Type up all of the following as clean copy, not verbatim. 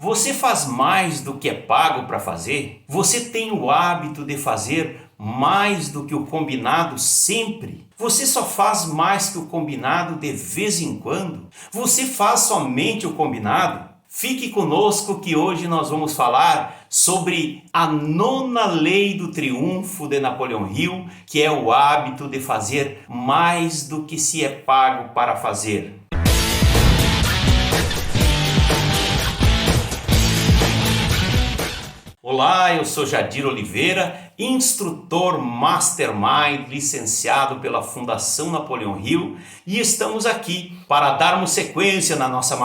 Você faz mais do que é pago para fazer? Você tem o hábito de fazer mais do que o combinado sempre? Você só faz mais que o combinado de vez em quando? Você faz somente o combinado? Fique conosco que hoje nós vamos falar sobre a nona lei do triunfo de Napoleão Hill, que é o hábito de fazer mais do que se é pago para fazer. Olá, eu sou Jadir Oliveira, instrutor Mastermind, licenciado pela Fundação Napoleão Hill, e estamos aqui para darmos sequência na nossa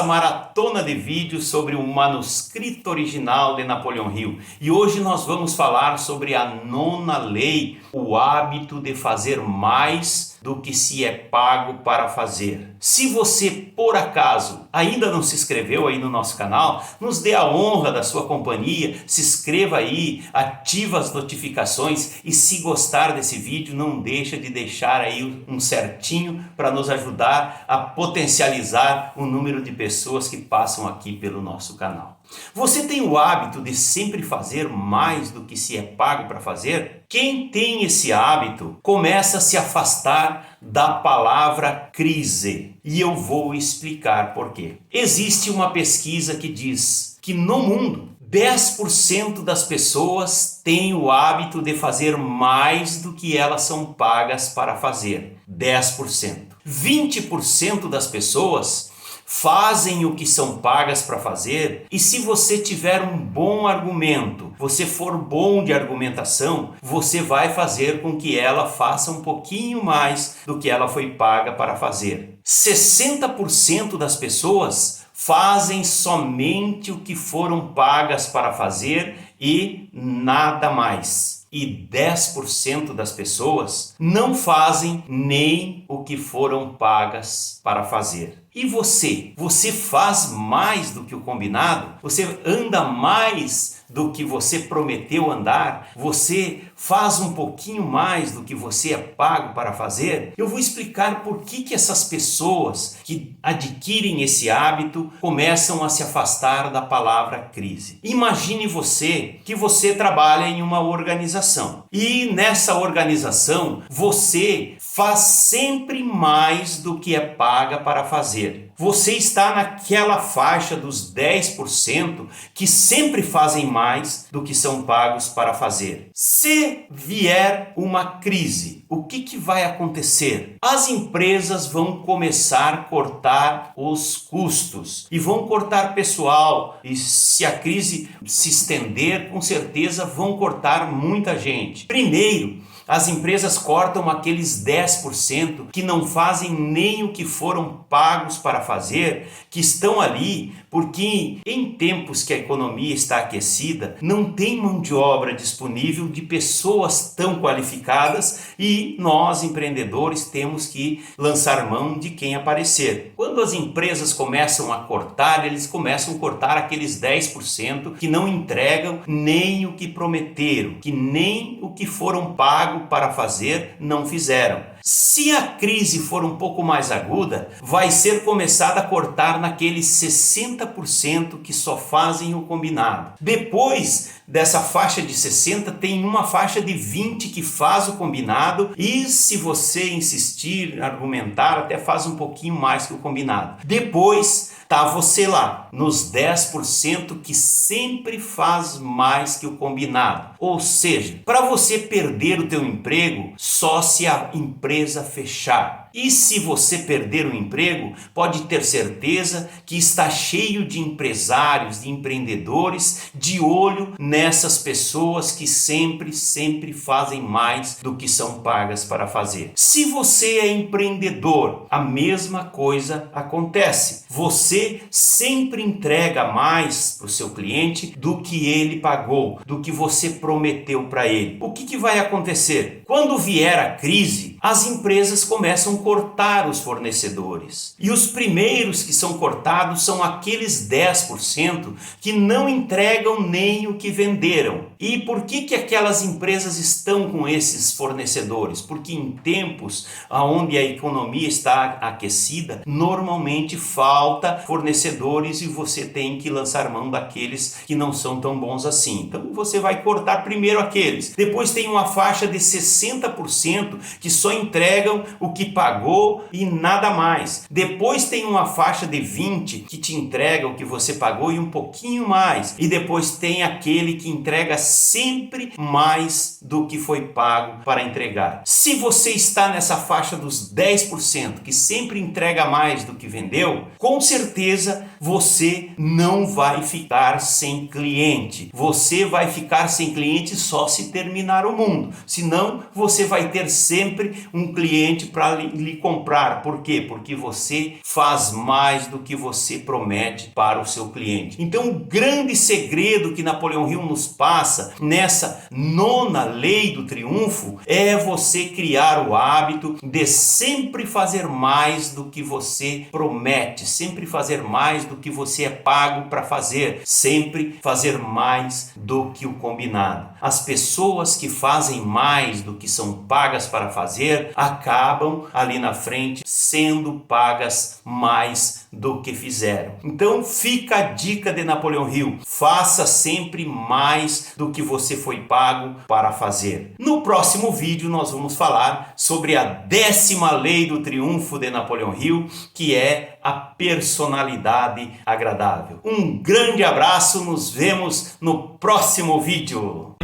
maratona de vídeos sobre o manuscrito original de Napoleão Hill. E hoje nós vamos falar sobre a nona lei, o hábito de fazer mais do que se é pago para fazer. Se você, por acaso, ainda não se inscreveu aí no nosso canal, nos dê a honra da sua companhia, se inscreva aí, ativa as notificações e se gostar desse vídeo, não deixa de deixar aí um certinho para nos ajudar a potencializar o número de pessoas que passam aqui pelo nosso canal. Você tem o hábito de sempre fazer mais do que se é pago para fazer? Quem tem esse hábito começa a se afastar da palavra crise. E eu vou explicar por quê. Existe uma pesquisa que diz que no mundo 10% das pessoas têm o hábito de fazer mais do que elas são pagas para fazer. 10%. 20% das pessoas fazem o que são pagas para fazer, e se você tiver um bom argumento, você for bom de argumentação, você vai fazer com que ela faça um pouquinho mais do que ela foi paga para fazer. 60% das pessoas fazem somente o que foram pagas para fazer e nada mais. E 10% das pessoas não fazem nem o que foram pagas para fazer. E você? Você faz mais do que o combinado? Você anda mais do que você prometeu andar? Você faz um pouquinho mais do que você é pago para fazer? Eu vou explicar por que essas pessoas que adquirem esse hábito começam a se afastar da palavra crise. Imagine que você trabalha em uma organização e nessa organização você faz sempre mais do que é paga para fazer. Você está naquela faixa dos 10% que sempre fazem mais do que são pagos para fazer. Se vier uma crise, o que vai acontecer? As empresas vão começar a cortar os custos e vão cortar pessoal. E se a crise se estender, com certeza vão cortar muita gente. Primeiro, as empresas cortam aqueles 10% que não fazem nem o que foram pagos para fazer, que estão ali porque em tempos que a economia está aquecida, não tem mão de obra disponível de pessoas tão qualificadas e nós, empreendedores, temos que lançar mão de quem aparecer. Quando as empresas começam a cortar, eles começam a cortar aqueles 10% que não entregam nem o que prometeram, que nem o que foram pagos para fazer não fizeram. Se a crise for um pouco mais aguda, vai ser começada a cortar naqueles 60% que só fazem o combinado. Depois dessa faixa de 60, tem uma faixa de 20 que faz o combinado e, se você insistir, argumentar, até faz um pouquinho mais que o combinado. Depois tá você lá, nos 10% que sempre faz mais que o combinado. Ou seja, para você perder o teu emprego, só se a empresa fechar. E se você perder o emprego, pode ter certeza que está cheio de empresários, de empreendedores, de olho nessas pessoas que sempre fazem mais do que são pagas para fazer. Se você é empreendedor, a mesma coisa acontece. Você sempre entrega mais para o seu cliente do que ele pagou, do que você prometeu para ele. O que vai acontecer? Quando vier a crise, as empresas começam a cortar os fornecedores. E os primeiros que são cortados são aqueles 10% que não entregam nem o que venderam. E por que aquelas empresas estão com esses fornecedores? Porque em tempos onde a economia está aquecida, normalmente falta fornecedores e você tem que lançar mão daqueles que não são tão bons assim. Então você vai cortar primeiro aqueles. Depois tem uma faixa de 60% que só entregam o que pagou e nada mais. Depois tem uma faixa de 20% que te entrega o que você pagou e um pouquinho mais. E depois tem aquele que entrega sempre mais do que foi pago para entregar. Se você está nessa faixa dos 10% que sempre entrega mais do que vendeu, com certeza você não vai ficar sem cliente. Você vai ficar sem cliente só se terminar o mundo. Senão você vai ter sempre um cliente para lhe comprar. Por quê? Porque você faz mais do que você promete para o seu cliente. Então o grande segredo que Napoleão Hill nos passa nessa 9ª lei do triunfo é você criar o hábito de sempre fazer mais do que você promete, sempre fazer mais do que você é pago para fazer, sempre fazer mais do que o combinado. As pessoas que fazem mais do que são pagas para fazer acabam ali na frente sendo pagas mais do que fizeram. Então fica a dica de Napoleão Hill: faça sempre mais do que você foi pago para fazer. No próximo vídeo nós vamos falar sobre a 10ª lei do triunfo de Napoleão Hill, que é a personalidade agradável. Um grande abraço, nos vemos no próximo vídeo.